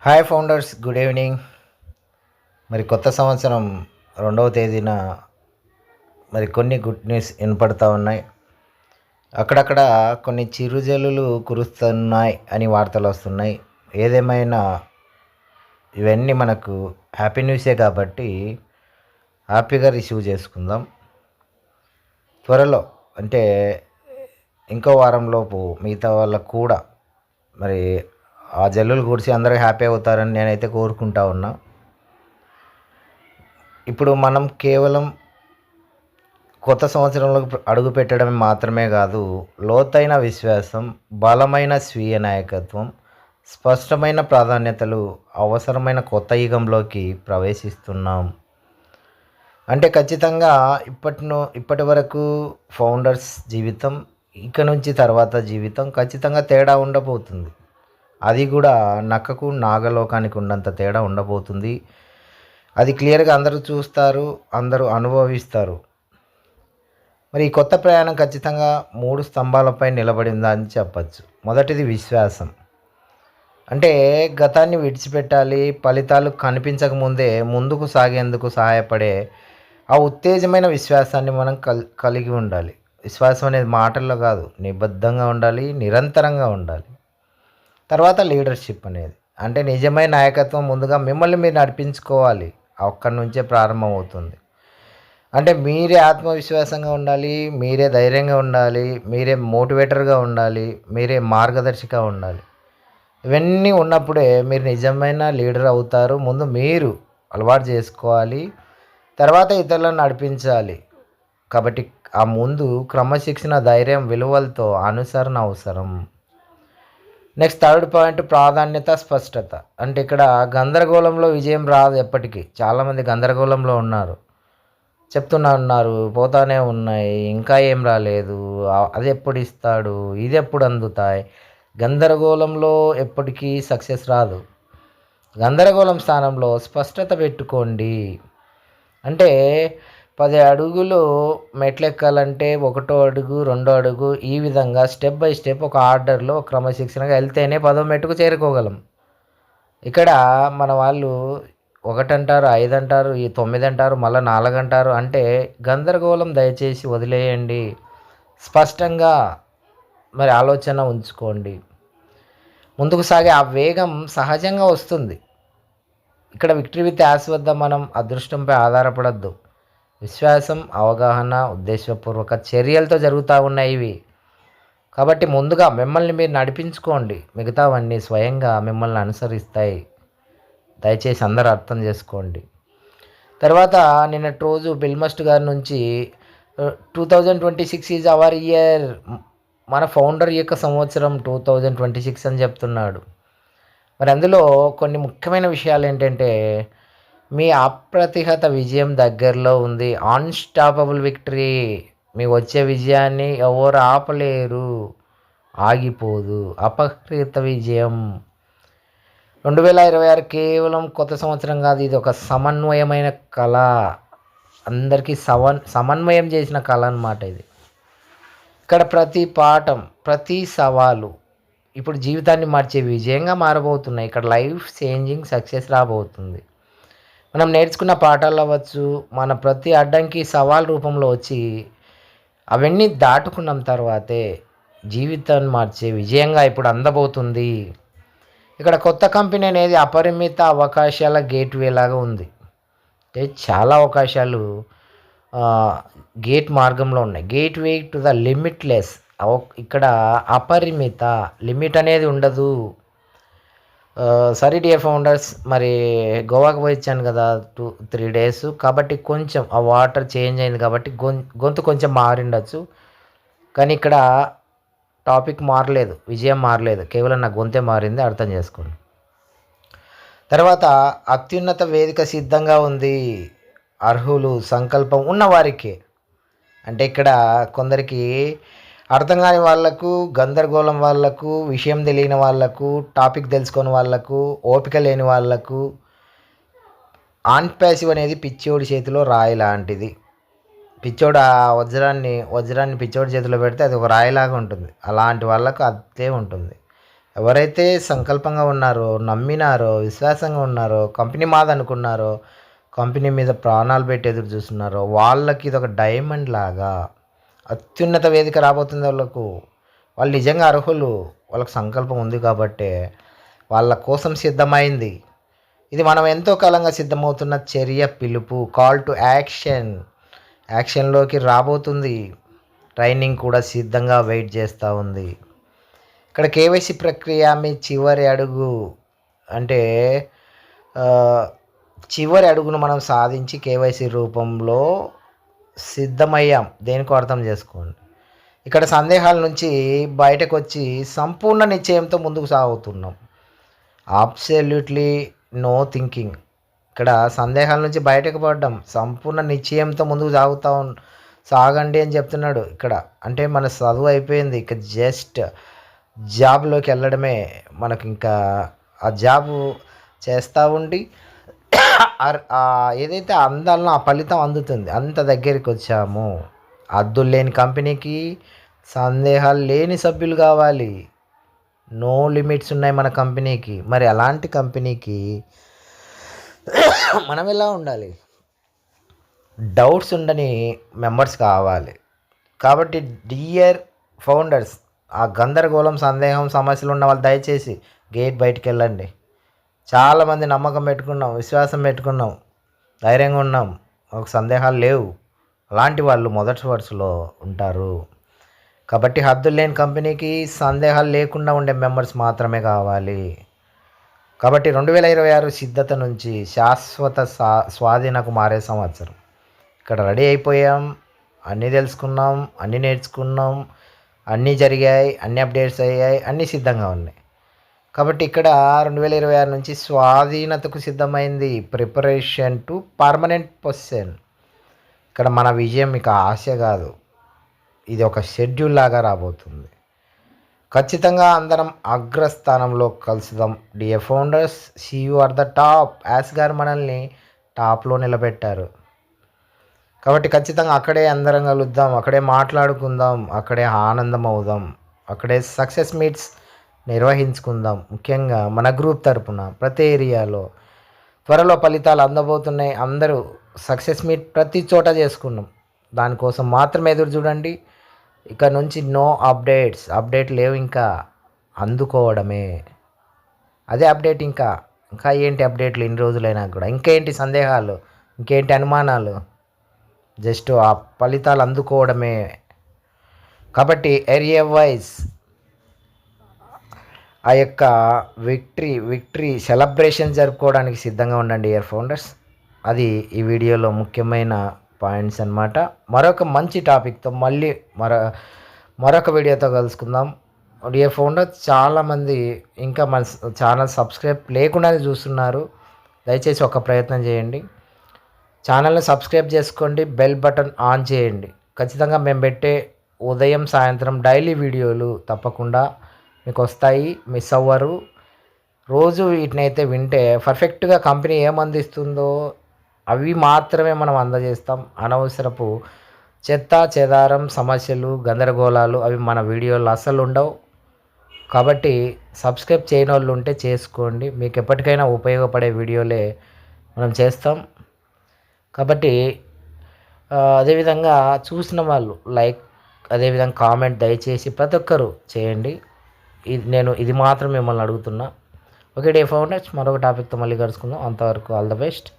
Hi founders, good evening. మరి కొత్త సంవత్సరం 2వ తేదీన మరి కొన్ని గుడ్ న్యూస్ వినపడతా ఉన్నాయి. అక్కడక్కడ కొన్ని చిరుజల్లులు కురుస్తున్నాయి అని వార్తలు వస్తున్నాయి. ఏదేమైనా ఇవన్నీ మనకు హ్యాపీ న్యూసే కాబట్టి హ్యాపీగా రిసీవ్ చేసుకుందాం. త్వరలో అంటే ఇంకో వారంలోపు మిగతా వాళ్ళకు కూడా మరి ఆ జల్లులు కురిసి అందరూ హ్యాపీ అవుతారని నేనైతే కోరుకుంటా ఉన్నా. ఇప్పుడు మనం కేవలం కొత్త సంవత్సరంలో అడుగు పెట్టడం మాత్రమే కాదు, లోతైన విశ్వాసం, బలమైన స్వీయ నాయకత్వం, స్పష్టమైన ప్రాధాన్యతలు అవసరమైన కొత్త యుగంలోకి ప్రవేశిస్తున్నాం. అంటే ఖచ్చితంగా ఇప్పటి వరకు ఫౌండర్స్ జీవితం, ఇక నుంచి తర్వాత జీవితం ఖచ్చితంగా తేడా ఉండబోతుంది. అది కూడా నక్కకు నాగలోకానికి ఉన్నంత తేడా ఉండబోతుంది. అది క్లియర్గా అందరూ చూస్తారు, అందరూ అనుభవిస్తారు. మరి ఈ కొత్త ప్రయాణం ఖచ్చితంగా 3 స్తంభాలపై నిలబడిందా అని చెప్పచ్చు. మొదటిది విశ్వాసం. అంటే గతాన్ని విడిచిపెట్టాలి, ఫలితాలు కనిపించకముందే ముందుకు సాగేందుకు సహాయపడే ఆ ఉత్తేజమైన విశ్వాసాన్ని మనం కలిగి ఉండాలి. విశ్వాసం అనేది మాటల్లో కాదు, నిబద్ధంగా ఉండాలి, నిరంతరంగా ఉండాలి. తర్వాత లీడర్షిప్ అనేది, అంటే నిజమైన నాయకత్వం ముందుగా మిమ్మల్ని మీరు నడిపించుకోవాలి. అక్కడి నుంచే ప్రారంభమవుతుంది. అంటే మీరే ఆత్మవిశ్వాసంగా ఉండాలి, మీరే ధైర్యంగా ఉండాలి, మీరే మోటివేటర్గా ఉండాలి, మీరే మార్గదర్శిగా ఉండాలి. ఇవన్నీ ఉన్నప్పుడే మీరు నిజమైన లీడర్ అవుతారు. ముందు మీరు అలవాటు చేసుకోవాలి, తర్వాత ఇతరులను నడిపించాలి. కాబట్టి ఆ ముందు క్రమశిక్షణ, ధైర్యం, విలువలతో అనుసరణ అవసరం. నెక్స్ట్ థర్డ్ పాయింట్, ప్రాధాన్యత, స్పష్టత. అంటే ఇక్కడ గందరగోళంలో విజయం రాదు ఎప్పటికీ. చాలామంది గందరగోళంలో ఉన్నారు, ఉన్నారు, పోతానే ఉన్నాయి, ఇంకా ఏం రాలేదు, అది ఎప్పుడు ఇస్తాడు, ఇది ఎప్పుడు అందుతాయి. గందరగోళంలో ఎప్పటికీ సక్సెస్ రాదు. గందరగోళం స్థానంలో స్పష్టత పెట్టుకోండి. అంటే 10 అడుగులు మెట్లెక్కాలంటే 1వ అడుగు, 2వ అడుగు, ఈ విధంగా స్టెప్ బై స్టెప్ ఒక ఆర్డర్లో క్రమశిక్షణగా వెళ్తేనే 10వ మెట్టుకు చేరుకోగలం. ఇక్కడ మన వాళ్ళు 1 అంటారు, 5 అంటారు, ఈ 9 అంటారు, మళ్ళీ 4 అంటారు. అంటే గందరగోళం దయచేసి వదిలేయండి. స్పష్టంగా మరి ఆలోచన ఉంచుకోండి. ముందుకు సాగే ఆ వేగం సహజంగా వస్తుంది. ఇక్కడ విక్టరీ విత్ యాస్ వద్ద మనం అదృష్టంపై ఆధారపడద్దు. విశ్వాసం, అవగాహన, ఉద్దేశపూర్వక చర్యలతో జరుగుతూ ఉన్నాయి ఇవి. కాబట్టి ముందుగా మిమ్మల్ని మీరు నడిపించుకోండి, మిగతావన్నీ స్వయంగా మిమ్మల్ని అనుసరిస్తాయి. దయచేసి అందరూ అర్థం చేసుకోండి. తర్వాత నిన్నటి రోజు బిల్మస్ట్ గారి నుంచి 2026 ఈజ్ అవర్ ఇయర్, మన ఫౌండర్ యొక్క సంవత్సరం 2026 అని చెప్తున్నాడు. మరి అందులో కొన్ని ముఖ్యమైన విషయాలు ఏంటంటే, మీ అప్రతిహత విజయం దగ్గరలో ఉంది. Unstoppable victory. మీ వచ్చే విజయాన్ని ఎవరు ఆపలేరు, ఆగిపోదు. అపహృత విజయం. 2026 కేవలం కొత్త సంవత్సరం కాదు, ఇది ఒక సమన్వయమైన కళ. అందరికీ సమన్వయం చేసిన కళ అన్నమాట ఇది. ఇక్కడ ప్రతి పాఠం, ప్రతి సవాలు ఇప్పుడు జీవితాన్ని మార్చే విజయంగా మారబోతున్నాయి. ఇక్కడ లైఫ్ చేంజింగ్ సక్సెస్ రాబోతుంది. మనం నేర్చుకున్న పాఠాలు అవ్వచ్చు, మన ప్రతి అడ్డంకి సవాల్ రూపంలో వచ్చి అవన్నీ దాటుకున్న తర్వాతే జీవితాన్ని మార్చే విజయంగా ఇప్పుడు అందబోతుంది. ఇక్కడ కొత్త కంపెనీ అనేది అపరిమిత అవకాశాల గేట్వే లాగా ఉంది. అంటే చాలా అవకాశాలు గేట్ మార్గంలో ఉన్నాయి. Gateway to the limitless. ఇక్కడ అపరిమిత, లిమిట్ అనేది ఉండదు. సరే డియర్ ఫౌండర్స్, మరి గోవాకి పోయి వచ్చాను కదా 2-3 డేస్, కాబట్టి కొంచెం ఆ వాటర్ చేంజ్ అయింది కాబట్టి గొంతు కొంచెం మారిండొచ్చు. కానీ ఇక్కడ టాపిక్ మారలేదు, విజయం మారలేదు, కేవలం నా గొంతే మారింది, అర్థం చేసుకోండి. తర్వాత అత్యున్నత వేదిక సిద్ధంగా ఉంది. అర్హులు, సంకల్పం ఉన్నవారికే. అంటే ఇక్కడ కొందరికి అర్థం కాని వాళ్లకు, గందరగోళం వాళ్లకు, విషయం తెలియని వాళ్లకు, టాపిక్ తెలుసుకొని వాళ్లకు, ఓపిక లేని వాళ్లకు ఆన్ ప్యాసివ్ అనేది పిచ్చోడి చేతిలో రాయి లాంటిది. పిచ్చోడు ఆ వజ్రాన్ని పిచ్చోడి చేతిలో పెడితే అది ఒక రాయిలాగా ఉంటుంది. అలాంటి వాళ్ళకు అదే ఉంటుంది. ఎవరైతే సంకల్పంగా ఉన్నారో, నమ్మినారో, విశ్వాసంగా ఉన్నారో, కంపెనీ మాదనుకున్నారో, కంపెనీ మీద ప్రాణాలు పెట్టి ఎదురు చూస్తున్నారో, వాళ్ళకి ఇదొక డైమండ్ లాగా అత్యున్నత వేదిక రాబోతుంది వాళ్ళకు. వాళ్ళు నిజంగా అర్హులు. వాళ్ళకి సంకల్పం ఉంది కాబట్టే వాళ్ళ కోసం సిద్ధమైంది. ఇది మనం ఎంతో కాలంగా సిద్ధమవుతున్న చర్య పిలుపు, కాల్ టు యాక్షన్. యాక్షన్‌లోకి రాబోతుంది. ట్రైనింగ్ కూడా సిద్ధంగా వెయిట్ చేస్తూ ఉంది. ఇక్కడ కేవైసీ ప్రక్రియ మీ చివరి అడుగు. అంటే చివరి అడుగును మనం సాధించి కేవైసీ రూపంలో సిద్ధమయ్యాం. దేనికో అర్థం చేసుకోండి. ఇక్కడ సందేహాల నుంచి బయటకొచ్చి సంపూర్ణ నిశ్చయంతో ముందుకు సాగుతున్నాం. Absolutely no thinking. ఇక్కడ సందేహాల నుంచి బయటకు పడ్డాం. సంపూర్ణ నిశ్చయంతో ముందుకు సాగండి అని చెప్తున్నాడు ఇక్కడ. అంటే మన చదువు అయిపోయింది. ఇక జస్ట్ జాబ్‌లోకి వెళ్ళడమే. మనకింకా ఆ జాబు చేస్తూ ఉండి ఏదైతే అందాలనో ఆ ఫలితం అందుతుంది. అంత దగ్గరికి వచ్చాము. హద్దులు లేని కంపెనీకి సందేహాలు లేని సభ్యులు కావాలి. నో లిమిట్స్ ఉన్నాయి మన కంపెనీకి. మరి అలాంటి కంపెనీకి మనం ఎలా ఉండాలి? డౌట్స్ ఉండని మెంబర్స్ కావాలి. కాబట్టి డియర్ ఫౌండర్స్, ఆ గందరగోళం, సందేహం, సమస్యలు ఉన్న వాళ్ళు దయచేసి గేట్ బయటికి వెళ్ళండి. చాలామంది నమ్మకం పెట్టుకున్నాం, విశ్వాసం పెట్టుకున్నాం, ధైర్యంగా ఉన్నాం, ఒక సందేహాలు లేవు. అలాంటి వాళ్ళు మొదటి వరుసలో ఉంటారు. కాబట్టి హద్దులు లేని కంపెనీకి సందేహాలు లేకుండా ఉండే మెంబర్స్ మాత్రమే కావాలి. కాబట్టి 2026 సిద్ధత నుంచి శాశ్వత స్వాధీనకు మారే సంవత్సరం. ఇక్కడ రెడీ అయిపోయాం, అన్నీ తెలుసుకున్నాం, అన్నీ నేర్చుకున్నాం, అన్నీ జరిగాయి, అన్ని అప్డేట్స్ అయ్యాయి, అన్నీ సిద్ధంగా ఉన్నాయి. కాబట్టి ఇక్కడ 2026 నుంచి స్వాధీనతకు సిద్ధమైంది. Preparation to permanent position. ఇక్కడ మన విజయం ఇక ఆశ కాదు, ఇది ఒక షెడ్యూల్ లాగా రాబోతుంది. ఖచ్చితంగా అందరం అగ్రస్థానంలో కలుసుదాం. Dear founders, see you are the top. యాస్ గారు మనల్ని టాప్లో నిలబెట్టారు. కాబట్టి ఖచ్చితంగా అక్కడే అందరం కలుద్దాం, అక్కడే మాట్లాడుకుందాం, అక్కడే ఆనందం అవుదాం, అక్కడే సక్సెస్ మీట్స్ నిర్వహించుకుందాం. ముఖ్యంగా మన గ్రూప్ తరపున ప్రతి ఏరియాలో త్వరలో ఫలితాలు అందబోతున్నాయి. అందరూ సక్సెస్ మీట్ ప్రతి చోట చేసుకున్నాం. దానికోసం మాత్రమే ఎదురు చూడండి. ఇక నుంచి నో అప్డేట్ లేవు, ఇంకా అందుకోవడమే అదే అప్డేట్. ఇంకా ఏంటి అప్డేట్లు ఇన్ని రోజులైనా కూడా? ఇంకేంటి సందేహాలు, ఇంకేంటి అనుమానాలు? జస్ట్ ఆ ఫలితాలు అందుకోవడమే. కాబట్టి ఏరియా వైజ్ ఆ యొక్క విక్టరీ సెలబ్రేషన్ జరుపుకోవడానికి సిద్ధంగా ఉండండి ఇయర్ ఫౌండర్స్. అది ఈ వీడియోలో ముఖ్యమైన పాయింట్స్ అన్నమాట. మరొక మంచి టాపిక్తో మళ్ళీ మరొక వీడియోతో కలుసుకుందాం. డియర్ ఫౌండర్, చాలామంది ఇంకా మన ఛానల్ సబ్స్క్రైబ్ లేకుండానే చూస్తున్నారు. దయచేసి ఒక ప్రయత్నం చేయండి, ఛానల్ని సబ్స్క్రైబ్ చేసుకోండి, బెల్ బటన్ ఆన్ చేయండి. ఖచ్చితంగా మేము పెట్టే ఉదయం సాయంత్రం డైలీ వీడియోలు తప్పకుండా మీకు వస్తాయి, మిస్ అవ్వరు. రోజు వీటినైతే వింటే పర్ఫెక్ట్గా కంపెనీ ఏమందిస్తుందో అవి మాత్రమే మనం అందజేస్తాం. అనవసరపు చెత్త చెదారం, సమస్యలు, గందరగోళాలు అవి మన వీడియోలో అస్సలు ఉండవు. కాబట్టి సబ్స్క్రైబ్ చేయని వాళ్ళు ఉంటే చేసుకోండి. మీకు ఎప్పటికైనా ఉపయోగపడే వీడియోలే మనం చేస్తాం. కాబట్టి అదేవిధంగా చూసిన వాళ్ళు లైక్, అదేవిధంగా కామెంట్ దయచేసి ప్రతి ఒక్కరూ చేయండి. నేను ఇది మాత్రం మిమ్మల్ని అడుగుతున్నా. ఓకే డే ఫౌండర్స్, మరొక టాపిక్తో మళ్ళీ కలుసుకుందాం. అంతవరకు ఆల్ ద బెస్ట్.